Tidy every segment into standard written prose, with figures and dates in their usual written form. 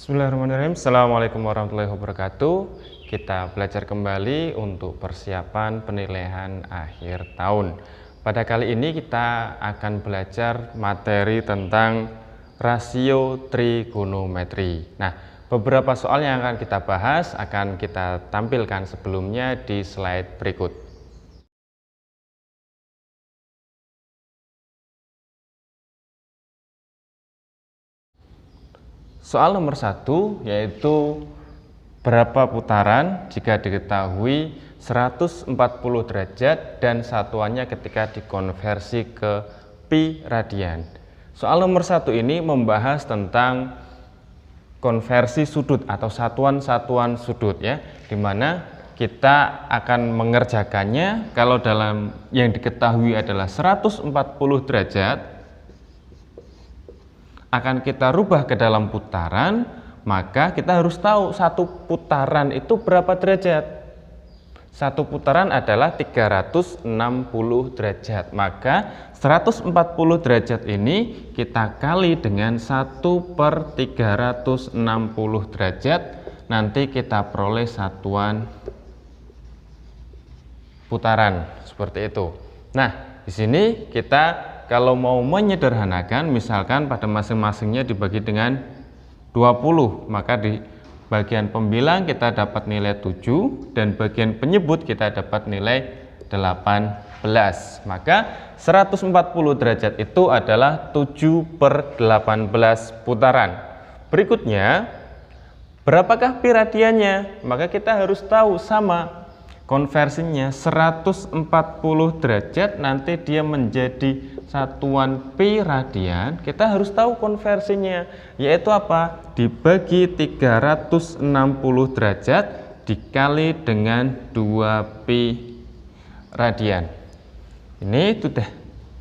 Bismillahirrahmanirrahim. Assalamualaikum warahmatullahi wabarakatuh. Kita belajar kembali untuk persiapan penilaian akhir tahun. Pada kali ini kita akan belajar materi tentang rasio trigonometri. Nah, beberapa soal yang akan kita bahas akan kita tampilkan sebelumnya di slide berikut. Soal nomor 1 yaitu berapa putaran jika diketahui 140 derajat dan satuannya ketika dikonversi ke pi radian. Soal nomor 1 ini membahas tentang konversi sudut atau satuan-satuan sudut ya, dimana kita akan mengerjakannya kalau dalam yang diketahui adalah 140 derajat akan kita rubah ke dalam putaran, maka kita harus tahu satu putaran itu berapa derajat. Satu putaran adalah 360 derajat, maka 140 derajat ini kita kali dengan 1/360 derajat, nanti kita peroleh satuan putaran seperti itu. Nah, di sini kita kalau mau menyederhanakan, misalkan pada masing-masingnya dibagi dengan 20, maka di bagian pembilang kita dapat nilai 7 dan bagian penyebut kita dapat nilai 18. Maka 140 derajat itu adalah 7/18 putaran. Berikutnya, berapakah pi radiannya? Maka kita harus tahu sama konversinya 140 derajat nanti dia menjadi satuan pi radian. Kita harus tahu konversinya, yaitu apa? Dibagi 360 derajat dikali dengan 2 pi radian. Ini sudah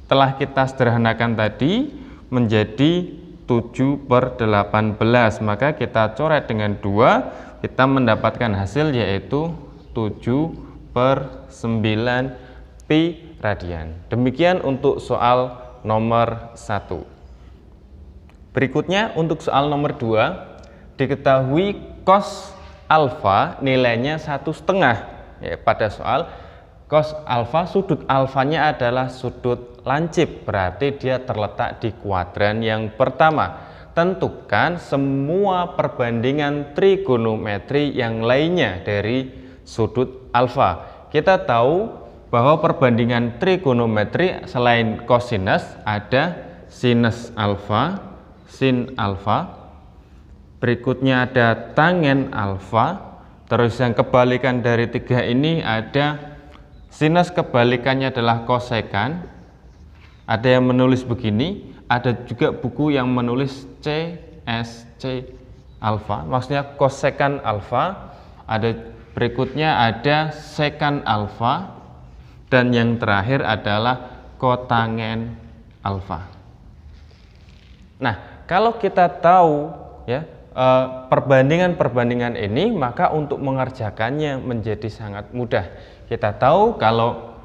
telah kita sederhanakan tadi menjadi 7/18, maka kita coret dengan 2, kita mendapatkan hasil yaitu 7/9 pi radian. Demikian untuk soal nomor 1. Berikutnya untuk soal nomor 2, diketahui cos alfa nilainya 1,5. Ya, pada soal cos alfa, sudut alfanya adalah sudut lancip, berarti dia terletak di kuadran yang pertama. Tentukan semua perbandingan trigonometri yang lainnya dari sudut alfa. Kita tahu bahwa perbandingan trigonometri selain kosinus ada sinus alfa, sin alfa, berikutnya ada tangen alfa, terus yang kebalikan dari 3 ini ada sinus, kebalikannya adalah kosekan. Ada yang menulis begini, ada juga buku yang menulis CSC alfa, maksudnya kosekan alfa. Ada berikutnya ada sekan alfa, dan yang terakhir adalah kotangen alfa. Nah, kalau kita tahu ya perbandingan-perbandingan ini, maka untuk mengerjakannya menjadi sangat mudah. Kita tahu kalau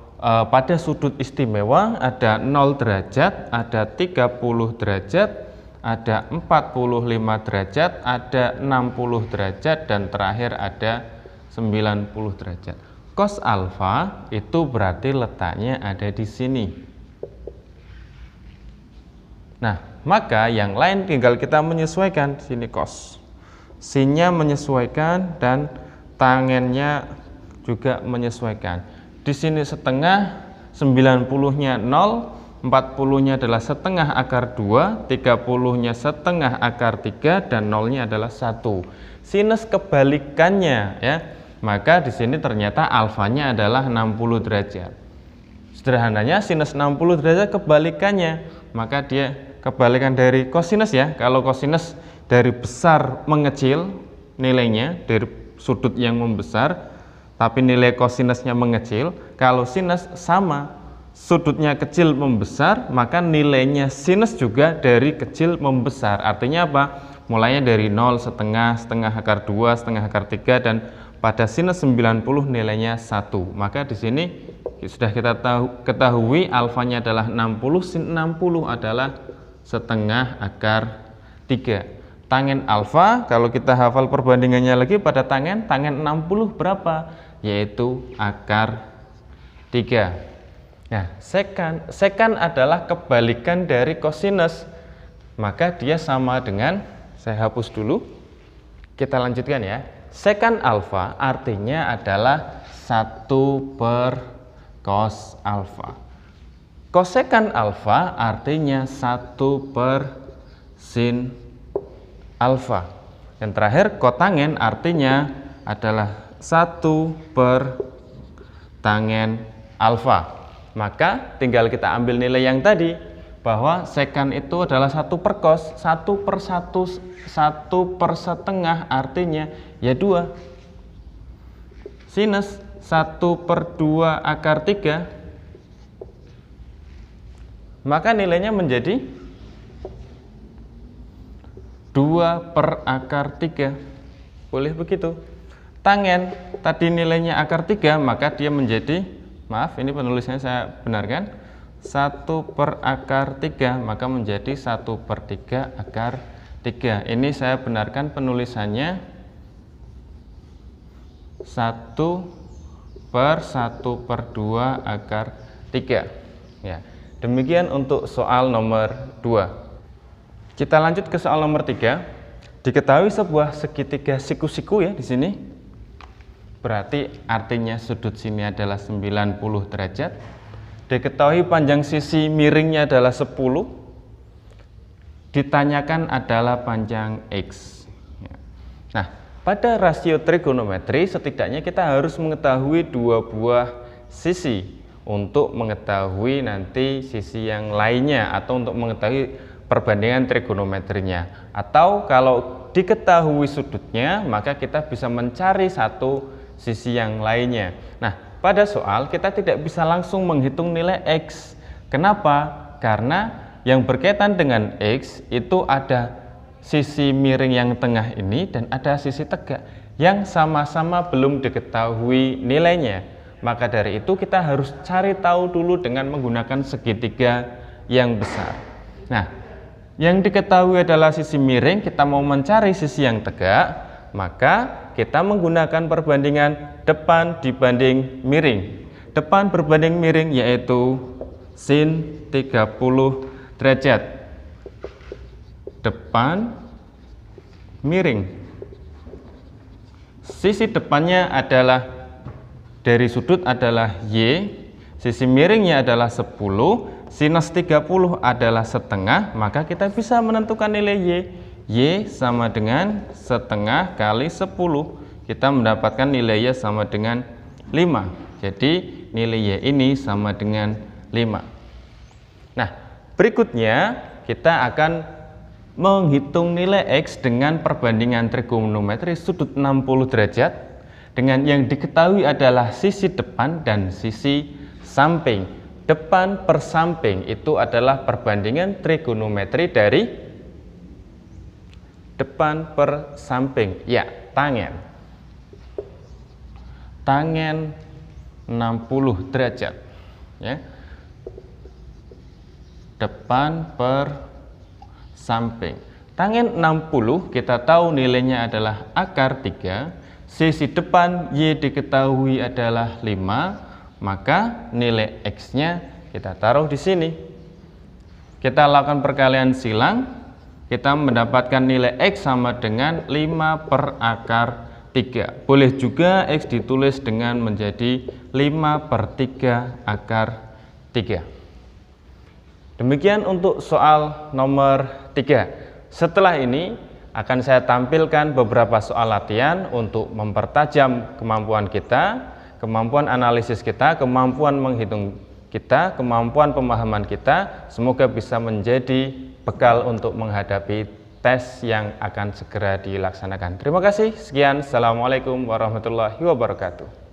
pada sudut istimewa ada 0 derajat, ada 30 derajat, ada 45 derajat, ada 60 derajat, dan terakhir ada 90 derajat. Cos alfa itu berarti letaknya ada di sini. Nah, maka yang lain tinggal kita menyesuaikan. Sini cos, sinnya menyesuaikan dan tangennya juga menyesuaikan. Di sini setengah, 90-nya 0, 40-nya adalah setengah akar 2, 30-nya setengah akar 3, dan 0-nya adalah 1. Sinus kebalikannya ya. Maka di sini ternyata alfanya adalah 60 derajat. Sederhananya sinus 60 derajat kebalikannya, maka dia kebalikan dari kosinus ya. Kalau kosinus dari besar mengecil nilainya, dari sudut yang membesar, tapi nilai kosinusnya mengecil. Kalau sinus sama, sudutnya kecil membesar, maka nilainya sinus juga dari kecil membesar. Artinya apa? Mulainya dari 0, setengah, setengah akar 2, setengah akar 3, dan pada sinus 90 nilainya 1. Maka di sini sudah kita ketahui alfanya adalah 60, sin 60 adalah setengah akar 3. Tangen alfa, kalau kita hafal perbandingannya lagi pada tangen 60 berapa? Yaitu akar 3. Nah, sekan adalah kebalikan dari kosinus. Maka dia sama dengan, saya hapus dulu. Kita lanjutkan ya. Sekan alfa artinya adalah 1 per cos alfa. Kosekan alfa artinya 1 per sin alfa. Yang terakhir kotangen artinya adalah 1 per tangen alfa. Maka tinggal kita ambil nilai yang tadi, bahwa sekan itu adalah 1 per cos, 1 per 1 per setengah artinya ya 2. Sinus 1 per 2 akar 3, maka nilainya menjadi 2 per akar 3. Boleh begitu. Tangen tadi nilainya akar 3, maka dia menjadi, maaf ini penulisannya saya benarkan, 1 per akar 3, maka menjadi 1 per 3 akar 3. Ini saya benarkan penulisannya 1 per 1 per 2 akar 3. Ya, demikian untuk soal nomor 2. Kita lanjut ke soal nomor 3. Diketahui sebuah segitiga siku-siku ya di sini. Berarti artinya sudut sini adalah 90 derajat. Diketahui panjang sisi miringnya adalah 10. Ditanyakan adalah panjang X. Nah, pada rasio trigonometri setidaknya kita harus mengetahui 2 buah sisi untuk mengetahui nanti sisi yang lainnya, atau untuk mengetahui perbandingan trigonometrinya. Atau kalau diketahui sudutnya, maka kita bisa mencari satu sisi yang lainnya. Nah, pada soal kita tidak bisa langsung menghitung nilai X. Kenapa? Karena yang berkaitan dengan X itu ada sisi miring yang tengah ini dan ada sisi tegak yang sama-sama belum diketahui nilainya. Maka dari itu kita harus cari tahu dulu dengan menggunakan segitiga yang besar. Nah, yang diketahui adalah sisi miring, kita mau mencari sisi yang tegak, maka kita menggunakan perbandingan depan dibanding miring. Depan berbanding miring yaitu sin 30 derajat. Depan miring. Sisi depannya adalah dari sudut adalah Y, sisi miringnya adalah 10, sinus 30 adalah setengah, maka kita bisa menentukan nilai Y. Y sama dengan setengah kali 10. Kita mendapatkan nilai Y sama dengan 5. Jadi nilai Y ini sama dengan 5. Nah, berikutnya kita akan menghitung nilai X dengan perbandingan trigonometri sudut 60 derajat dengan yang diketahui adalah sisi depan dan sisi samping. Depan per samping itu adalah perbandingan trigonometri dari depan per samping. Ya, tangen. Tangen 60 derajat. Ya. Depan per samping. Tangen 60 kita tahu nilainya adalah akar 3. Sisi depan Y diketahui adalah 5. Maka nilai X-nya kita taruh di sini. Kita lakukan perkalian silang, kita mendapatkan nilai X sama dengan 5 per akar 3. Boleh juga X ditulis dengan menjadi 5 per 3 akar 3. Demikian untuk soal nomor 3. Setelah ini akan saya tampilkan beberapa soal latihan untuk mempertajam kemampuan kita, kemampuan analisis kita, kemampuan menghitung kita, kemampuan pemahaman kita. Semoga bisa menjadi bekal untuk menghadapi tes yang akan segera dilaksanakan. Terima kasih. Sekian. Assalamualaikum warahmatullahi wabarakatuh.